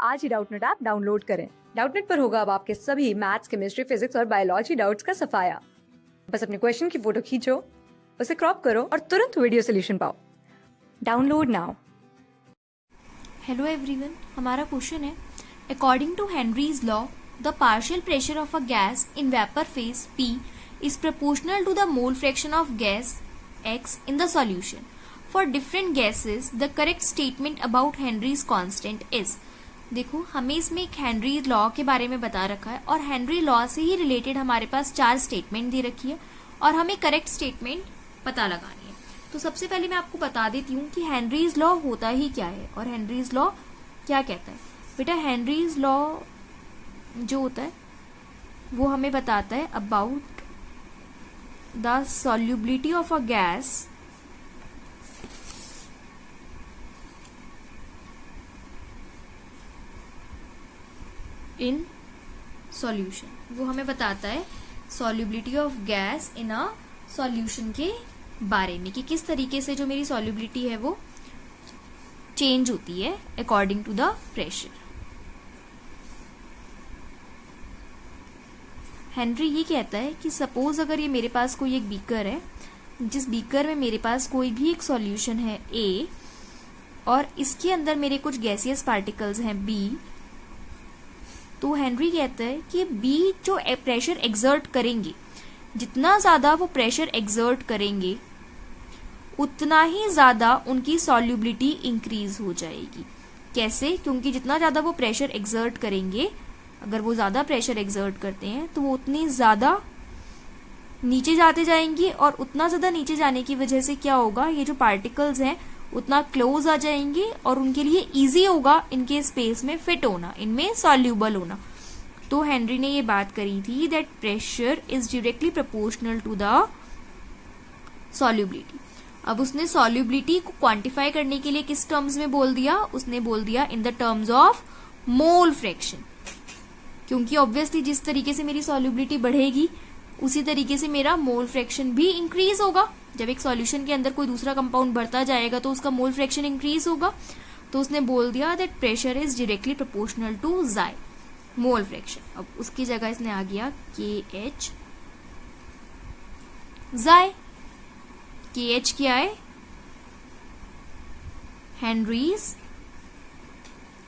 आज ही Doubtnut app download करें। Doubtnut पर होगा अब आपके सभी मैथ्स, केमिस्ट्री, फिजिक्स और बायोलॉजी डाउट्स का सफाया। बस अपने क्वेश्चन की फोटो खींचो, उसे क्रॉप करो और तुरंत वीडियो सोल्यूशन पाओ। Download now. हेलो एवरीवन, हमारा क्वेश्चन है according to Henry's law the partial pressure of a gas in vapour phase P is proportional to the mole fraction of gas X in the solution. For different gases, the correct statement about Henry's constant is. देखो, हमें इसमें एक Henry law के बारे में बता रखा है और हेनरी लॉ से ही रिलेटेड हमारे पास 4 स्टेटमेंट दे रखी है और हमें करेक्ट स्टेटमेंट पता लगानी है। तो सबसे पहले मैं आपको बता देती हूँ कि हेनरीज लॉ होता ही क्या है और हेनरीज लॉ क्या कहता है। बेटा, हेनरीज लॉ जो होता है वो हमें बताता है about the solubility of a gas in solution. वो हमें बताता है solubility of gas in a solution के बारे में कि किस तरीके से जो मेरी सॉल्युबिलिटी है वो चेंज होती है according to the pressure. Henry ये कहता है कि सपोज अगर ये मेरे पास कोई एक बीकर है, जिस बीकर में मेरे पास कोई भी एक सॉल्यूशन है A और इसके अंदर मेरे कुछ गैसियस पार्टिकल्स हैं B, तो हेनरी कहता है कि B जो प्रेशर एक्सर्ट करेंगे, जितना ज्यादा वो प्रेशर एक्सर्ट करेंगे उतना ही ज्यादा उनकी सॉल्युबिलिटी इंक्रीज हो जाएगी। कैसे? क्योंकि जितना ज्यादा वो प्रेशर एक्सर्ट करेंगे, अगर वो ज्यादा प्रेशर एक्सर्ट करते हैं तो वो उतनी ज्यादा नीचे जाते जाएंगी और उतना ज्यादा नीचे जाने की वजह से क्या होगा, ये जो पार्टिकल्स हैं उतना क्लोज आ जाएंगे और उनके लिए इजी होगा इनके स्पेस में फिट होना, इनमें सॉल्यूबल होना। तो हेनरी ने ये बात करी थी that pressure is directly proportional to the solubility. अब उसने सॉल्युबिलिटी को क्वांटिफाई करने के लिए किस टर्म्स में बोल दिया? उसने बोल दिया in the terms of mole fraction, क्योंकि ऑब्वियसली जिस तरीके से मेरी सॉल्युबिलिटी बढ़ेगी उसी तरीके से मेरा मोल फ्रैक्शन भी इंक्रीज होगा। जब एक सॉल्यूशन के अंदर कोई दूसरा कंपाउंड बढ़ता जाएगा तो उसका मोल फ्रैक्शन इंक्रीज होगा। तो उसने बोल दिया that pressure is directly proportional to जाई मोल फ्रैक्शन। अब उसकी जगह इसने आ गया KH जाई। KH क्या है? Henry's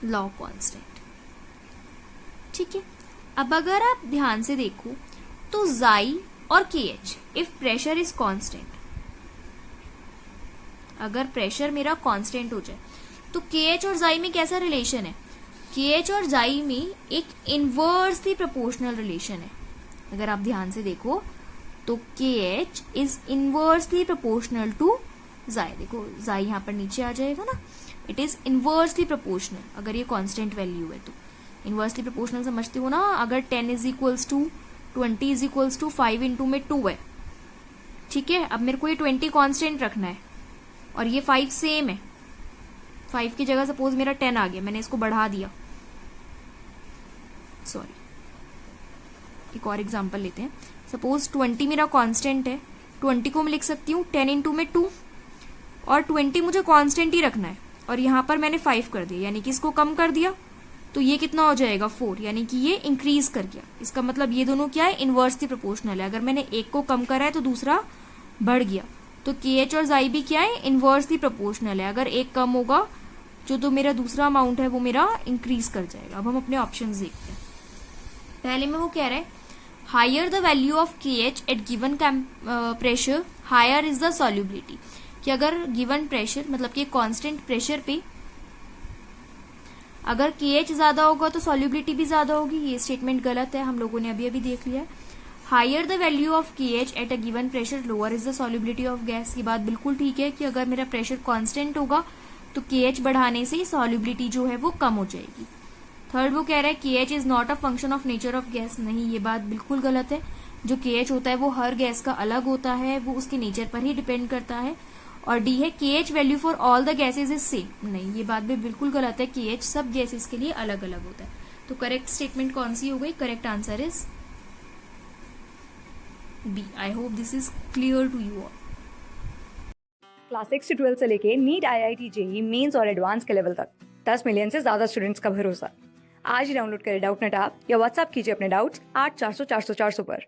law constant. ठीक है, अब अगर आप ध्यान से देखो तो जाई और KH if pressure is constant, अगर प्रेशर मेरा कांस्टेंट हो जाए तो KH और जाई में कैसा रिलेशन है? KH और जाई में एक इनवर्सली प्रोपोर्शनल रिलेशन है। अगर आप ध्यान से देखो तो KH is inversely proportional to जाई। देखो जाई यहां पर नीचे आ जाएगा ना, इट इज इनवर्सली प्रोपोर्शनल अगर ये कांस्टेंट वैल्यू है तो। इनवर्सली प्रोपोर्शनल समझते हो ना, अगर 10 is equals to 20 is equals to 5 into में 2 है। ठीक है, अब मेरे को ये 20 कांस्टेंट रखना है और ये 5 सेम है। 5 की जगह सपोज मेरा 10 आ गया, मैंने इसको बढ़ा दिया। सॉरी, एक और एग्जांपल लेते हैं। सपोज 20 मेरा कांस्टेंट है, 20 को मैं लिख सकती हूँ 10 इंटू में 2 और 20 मुझे कांस्टेंट ही रखना है और यहां पर मैंने 5 कर दिया, यानी कि इसको कम कर दिया तो ये कितना हो जाएगा 4, यानी कि ये इंक्रीज कर गया। इसका मतलब ये दोनों क्या है? इनवर्सली प्रोपोर्शनल है। अगर मैंने एक को कम करा है तो दूसरा बढ़ गया। तो KH और जाई भी क्या है? इनवर्सली प्रोपोर्शनल है। अगर एक कम होगा जो तो मेरा दूसरा अमाउंट है वो मेरा इंक्रीज कर जाएगा। अब हम अपने ऑप्शंस देखते हैं। पहले में वो कह रहा है higher the value of KH at given pressure higher is the solubility, कि अगर गिवन प्रेशर मतलब कि कांस्टेंट प्रेशर पे अगर KH ज्यादा होगा तो सॉल्युबिलिटी भी ज्यादा होगी। ये स्टेटमेंट गलत है, हम लोगों ने अभी अभी देख लिया है। Higher the value of KH at a given pressure lower is the solubility of gas. ये बात बिल्कुल ठीक है कि अगर मेरा प्रेशर कांस्टेंट होगा तो KH बढ़ाने से सॉल्युबिलिटी जो है वो कम हो जाएगी। थर्ड वो कह रहा है KH is not a function of nature of gas. नहीं, ये बात बिल्कुल गलत है। जो KH होता है वो हर गैस का अलग होता है, वो उसके नेचर पर ही डिपेंड करता है। और D है KH value for all the gases is same. नहीं, ये बात भी बिल्कुल गलत है। KH सब गैसेज के लिए अलग अलग होता है। तो करेक्ट स्टेटमेंट कौन सी हो गई? Correct answer is B. I hope this is clear to you all. Class 6 से 12 से लेके नीट, IIT, JEE मेंस और एडवांस के लेवल तक 10 मिलियन से ज्यादा स्टूडेंट्स का भरोसा। आज ही डाउनलोड करें डाउटनेट ऐप या व्हाट्सएप कीजिए अपने डाउट्स 8400 400 400 पर।